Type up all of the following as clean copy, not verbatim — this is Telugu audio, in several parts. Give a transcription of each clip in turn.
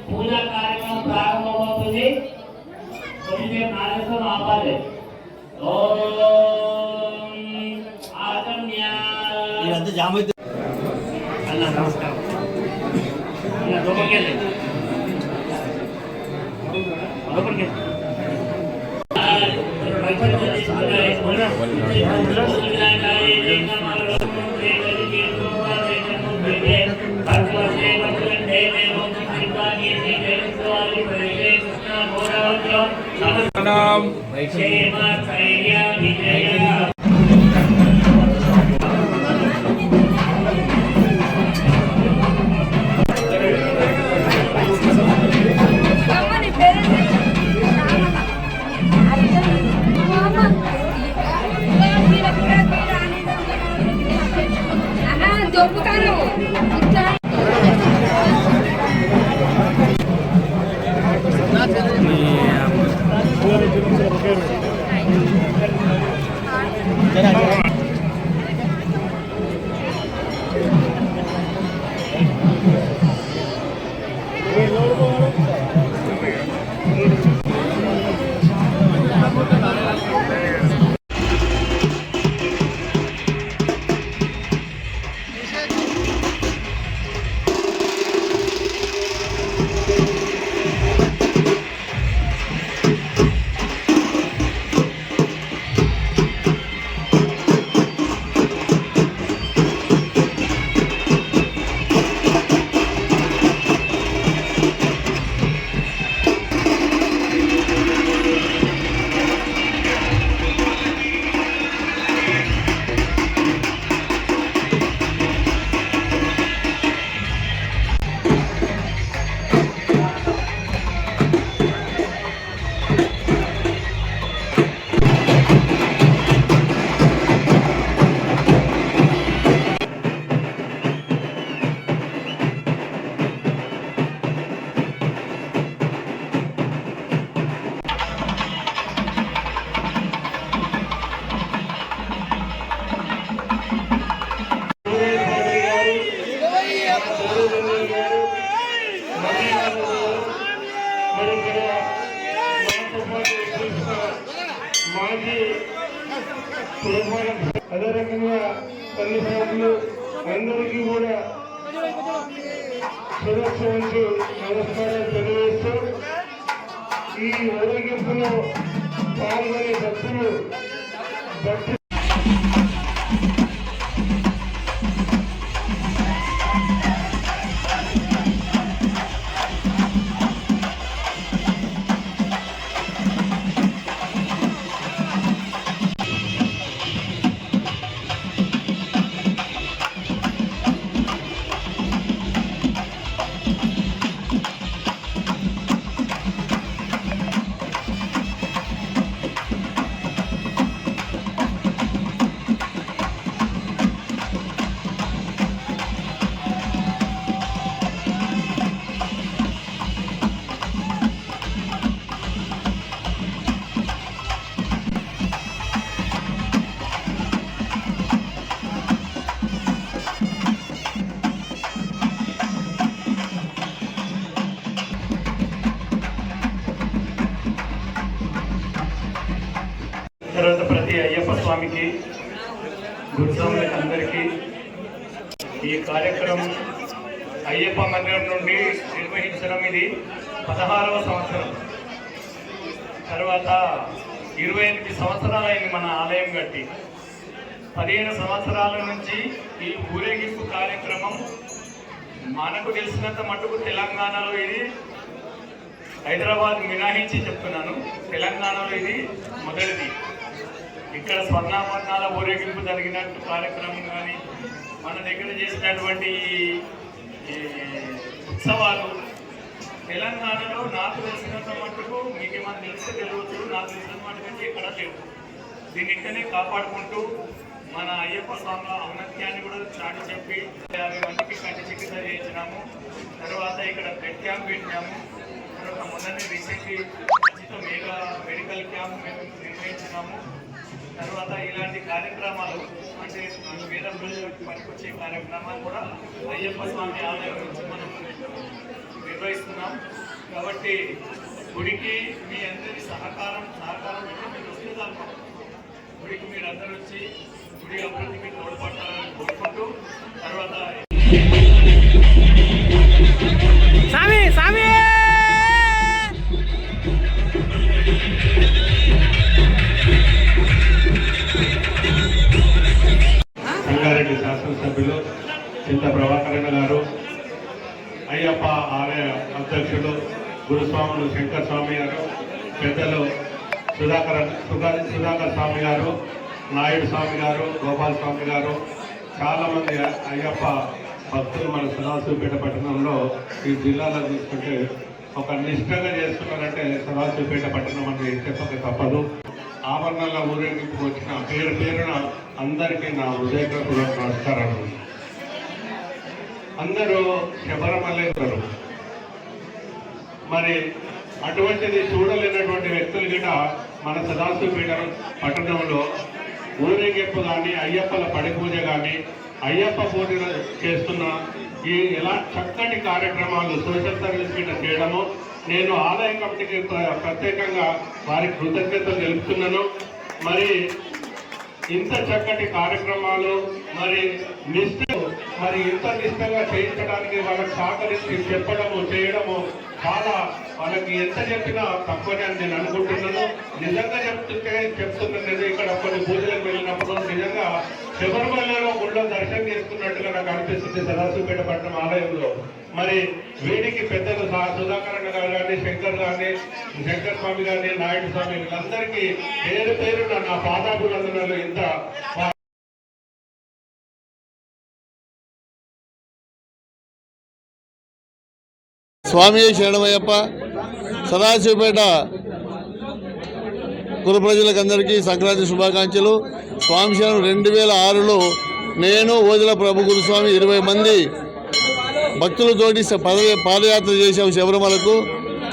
పూజా కార్యక్రమం ప్రారంభమవుతుంది. ఆపాలి. అన్న నమస్కారం. అదే రకంగా తల్లిదండ్రులు అందరికీ కూడా సురక్ష వంచు నమస్కారాలు తెలియజేస్తూ ఈ ఊరేగింపులో పాల్గొనే భక్తులు తర్వాత ప్రతి అయ్యప్ప స్వామికి గురుస్వాములకి అందరికీ ఈ కార్యక్రమం అయ్యప్ప మందిరం నుండి నిర్వహించడం ఇది 16వ సంవత్సరం. తర్వాత 28 సంవత్సరాలైంది మన ఆలయం కట్టి. 15 సంవత్సరాల నుంచి ఈ ఊరేగింపు కార్యక్రమం మనకు తెలిసినంత మటుకు తెలంగాణలో ఇది, హైదరాబాద్ మినహాయించి చెప్తున్నాను, తెలంగాణలో ఇది మొదటిది. ఇక్కడ స్వర్ణాభరణాల ఊరేగింపు జరిగినట్టు కార్యక్రమం కానీ మన దగ్గర చేసినటువంటి ఉత్సవాలు తెలంగాణలో నాకు తెలిసినంత మటుకు మీకు ఏమైనా తెలిస్తే తెలియచ్చు, నాకు తెలిసిన మటుకు ఎక్కడ లేవు. దీన్ని ఇక్కడనే కాపాడుకుంటూ మన అయ్యప్ప స్వామి ఔన్నత్యాన్ని కూడా చాటి చెప్పి 50 మందికి కంటి చికిత్స చేయించినాము. తర్వాత ఇక్కడ బ్లడ్ క్యాంప్ పెట్టినాము. తర్వాత మొన్ననే రీసెంట్లీ మెడికల్ క్యాంప్ మేము నిర్వహించినాము. తర్వాత ఇలాంటి కార్యక్రమాలు అంటే పేద ప్రజలకు పనికొచ్చే కార్యక్రమాలు కూడా అయ్యప్ప స్వామి ఆలయం నుంచి మనం నిర్వహిస్తున్నాం. కాబట్టి గుడికి మీ అందరి సహకారం అంటే మీరు వస్తే దాకా గుడికి మీరు అందరూ వచ్చి గుడి అభివృద్ధికి తోడ్పడాలని కోరుకుంటూ తర్వాత సంగారెడ్డి శాసనసభ్యులు చింత ప్రభాకరణ గారు, అయ్యప్ప ఆలయ అధ్యక్షులు గురుస్వాములు శంకర్ స్వామి గారు, పెద్దలు సుధాకర్ స్వామి గారు, నాయుడు స్వామి గారు, గోపాల్ స్వామి గారు, చాలామంది అయ్యప్ప భక్తులు మన సదాశివపేట పట్టణంలో ఈ జిల్లాలో చూసుకుంటే ఒక నిష్ఠగా చేస్తున్నారంటే సదాశివపేట పట్టణం అని చెప్పక తప్పదు. ఆభరణాల ఊరేగింపు వచ్చిన పేరున అందరికీ నా హృదయపూర్వక నమస్కారాలు. అందరూ శబరిమలైతారు, మరి అటువంటిది చూడలేనటువంటి వ్యక్తులు కూడా మన సదాశివపేట పట్టణంలో ఊరేగింపు కానీ అయ్యప్పల పడి పూజ కానీ అయ్యప్ప పూజలు చేస్తున్న ఈ ఎలా చక్కటి కార్యక్రమాలు సోషల్ సర్వీస్ కింద చేయడము నేను ఆదాయ కమిటీకి ప్రత్యేకంగా వారికి కృతజ్ఞతలు తెలుపుతున్నాను. మరి ఇంత చక్కటి కార్యక్రమాలు మరి ఇంత నిష్టగా చేయించడానికి వాళ్ళకి సహకరించి చెప్పడము చేయడము చాలా వాళ్ళకి ఎంత చెప్పినా తక్కువనే అని నేను అనుకుంటున్నాను. నిజంగా చెప్తున్నాను ఇక్కడ కొన్ని పూజలకు వెళ్ళినప్పుడు నిజంగా శబరిమలలో గుళ్ళో దర్శనం చేసుకున్నట్టుగా నాకు అనిపిస్తుంది సదాశివపేట పట్టణం ఆలయంలో. మరి వీరికి పెద్దలు సుధాకరణ గారు కానీ శంకర్ స్వామి గారిని నాయుడు స్వామి వీళ్ళందరికీ పేరు నా పాదాభివందనలు. ఇంత స్వామి శరణమయ్యప్ప. సదాశివపేట కుల ప్రజలకందరికీ సంక్రాంతి శుభాకాంక్షలు. స్వామి శరణం 2006లో నేను ఓదెల ప్రభు గురుస్వామి 20 మంది భక్తులతోటి పాదయాత్ర చేసాము శబరిమలకు.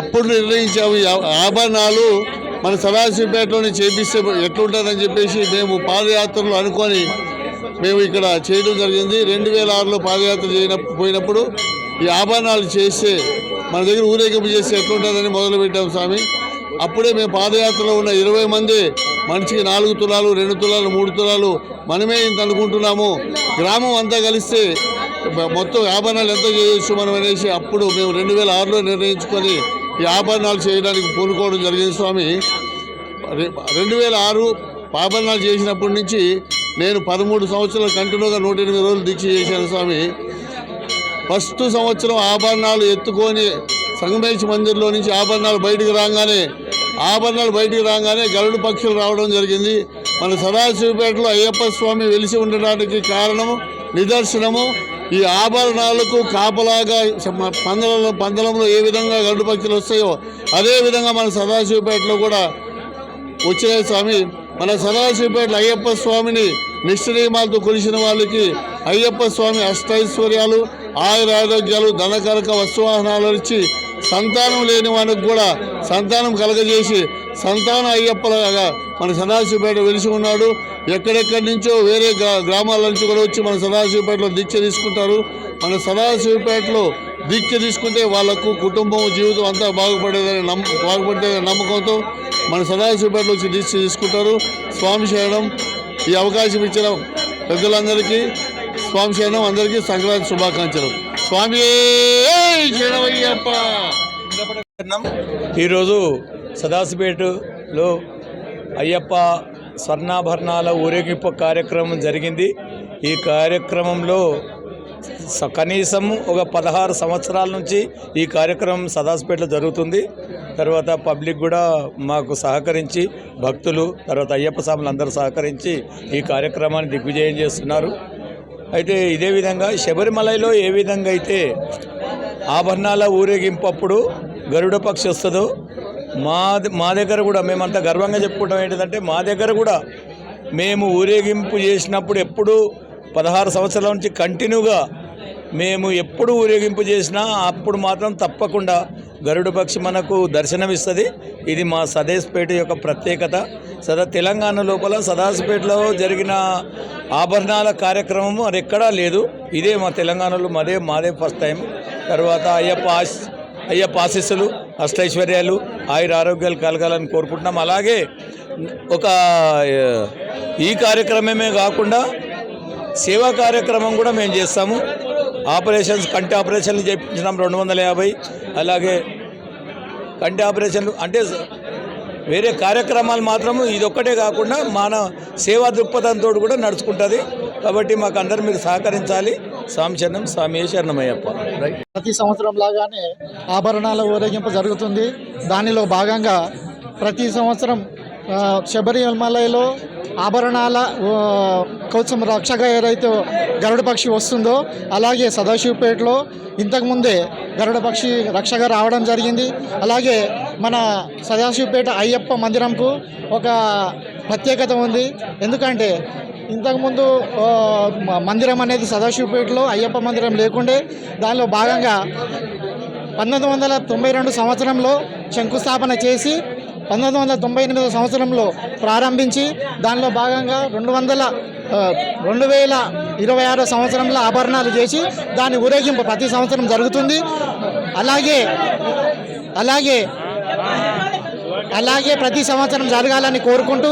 అప్పుడు నిర్ణయించాము ఆభరణాలు మన సదాశివపేటలోనే చేపిస్తే ఎట్లుంటుందని చెప్పేసి మేము పాదయాత్రలు అనుకొని మేము ఇక్కడ చేయడం జరిగింది. 2006లో పాదయాత్ర పోయినప్పుడు ఈ ఆభరణాలు చేస్తే మన దగ్గర ఊరేగింపు చేస్తే ఎట్లుంటుందని మొదలుపెట్టాం స్వామి. అప్పుడే మేము పాదయాత్రలో ఉన్న 20 మంది మనిషికి 4 తులాలు 2 తులాలు 3 తులాలు మనమే ఇంత అనుకుంటున్నాము, గ్రామం అంతా కలిస్తే మొత్తం ఆభరణాలు ఎంత చేయొచ్చు మనం అనేసి అప్పుడు మేము 2006లో నిర్ణయించుకొని ఈ ఆభరణాలు చేయడానికి పూనుకోవడం జరిగింది స్వామి. 2006 ఆభరణాలు చేసినప్పటి నుంచి నేను 13 సంవత్సరాలు కంటిన్యూగా 108 రోజులు దీక్ష చేశాను స్వామి. ఫస్ట్ సంవత్సరం ఆభరణాలు ఎత్తుకొని సంగమేశ్వర మందిర్లో నుంచి ఆభరణాలు బయటికి రాగానే గరుడు పక్షులు రావడం జరిగింది. మన సదాశివపేటలో అయ్యప్ప స్వామి వెలిసి ఉండడానికి కారణము నిదర్శనము ఈ ఆభరణాలకు కాపలాగా పందలంలో ఏ విధంగా గరుడు పక్షులు వస్తాయో అదేవిధంగా మన సదాశివపేటలో కూడా వచ్చినాయి స్వామి. మన సదాశివపేటలో అయ్యప్ప స్వామిని నిష్ఠనియమాలతో కొలిసిన వాళ్ళకి అయ్యప్ప స్వామి అష్టైశ్వర్యాలు, ఆయురారోగ్యాలు, ధనకరక వస్తువాహనాలు ఇచ్చి సంతానం లేని వానికి కూడా సంతానం కలగజేసి సంతాన అయ్యప్పలాగా మన సదాశివపేట వెలిసి ఉన్నాడు. ఎక్కడెక్కడి నుంచో వేరే గ్రామాల నుంచి కూడా వచ్చి మన సదాశివపేటలో దీక్ష తీసుకుంటారు. మన సదాశివపేటలో దీక్ష తీసుకుంటే వాళ్ళకు కుటుంబం జీవితం అంతా బాగుపడేదని నమ్మకంతో మన సదాశివపేటలో వచ్చి దీక్ష తీసుకుంటారు. స్వామి శరణం. ఈ అవకాశం ఇచ్చిన పెద్దలందరికీ స్వామి శరణం. అందరికీ సంక్రాంతి శుభాకాంక్షలు. స్వామి శరణమయ్యప్ప. ఈరోజు సదాశివపేటలో అయ్యప్ప స్వర్ణాభరణాల ఊరేగింపు కార్యక్రమం జరిగింది. ఈ కార్యక్రమంలో కనీసం ఒక 16 సంవత్సరాల నుంచి ఈ కార్యక్రమం సదాశివపేటలో జరుగుతుంది. తర్వాత పబ్లిక్ కూడా మాకు సహకరించి భక్తులు తర్వాత అయ్యప్ప స్వాములు అందరూ సహకరించి ఈ కార్యక్రమాన్ని దిగ్విజయం చేస్తున్నారు. అయితే ఇదే విధంగా శబరిమలలో ఏ విధంగా అయితే ఆభరణాల ఊరేగింపు అప్పుడు గరుడ పక్షి వస్తుందో మా దగ్గర కూడా మేమంతా గర్వంగా చెప్పుకుంటాం. ఏంటంటే మా దగ్గర కూడా మేము ఊరేగింపు చేసినప్పుడు ఎప్పుడు 16 సంవత్సరాల నుంచి కంటిన్యూగా మేము ఎప్పుడు ఊరేగింపు చేసినా అప్పుడు మాత్రం తప్పకుండా గరుడ పక్షి మనకు దర్శనమిస్తుంది. ఇది మా సదాశివపేట యొక్క ప్రత్యేకత. తెలంగాణ లోపల సదాశివపేటలో జరిగిన ఆభరణాల కార్యక్రమం అది ఎక్కడా లేదు. ఇదే మా తెలంగాణలో మాదే ఫస్ట్ టైం. తర్వాత అయ్యప్ప ఆశీస్సులు, అష్టైశ్వర్యాలు, ఆయుర ఆరోగ్యాలు కలగాలని కోరుకుంటున్నాం. అలాగే ఈ కార్యక్రమమే కాకుండా సేవా కార్యక్రమం కూడా మేము చేస్తాము. కంటి ఆపరేషన్లు చేయించినాం 250. అలాగే కంటి ఆపరేషన్లు అంటే వేరే కార్యక్రమాలు మాత్రము ఇదొక్కటే కాకుండా మన సేవా దృక్పథంతో కూడా నడుచుకుంటుంది. కాబట్టి మాకు అందరూ మీరు సహకరించాలి. స్వామి శరణం, స్వామి శరణమయ్యప్ప. రైట్. ప్రతి సంవత్సరం లాగానే ఆభరణాల ఊరేగింపు జరుగుతుంది. దానిలో భాగంగా ప్రతి సంవత్సరం శబరిమలలో ఆభరణాల కోసం రక్షగా ఏదైతే గరుడ పక్షి వస్తుందో అలాగే సదాశివపేటలో ఇంతకుముందే గరుడ పక్షి రక్షగా రావడం జరిగింది. అలాగే మన సదాశివపేట అయ్యప్ప మందిరంకు ఒక ప్రత్యేకత ఉంది. ఎందుకంటే ఇంతకుముందు మందిరం అనేది సదాశివపేటలో అయ్యప్ప మందిరం లేకుండే. దానిలో భాగంగా 1992 సంవత్సరంలో శంకుస్థాపన చేసి 1998 సంవత్సరంలో ప్రారంభించి దానిలో భాగంగా 2026 సంవత్సరంలో ఆభరణాలు చేసి దాని ఊరేగింపు ప్రతి సంవత్సరం జరుగుతుంది. అలాగే ప్రతి సంవత్సరం జరగాలని కోరుకుంటూ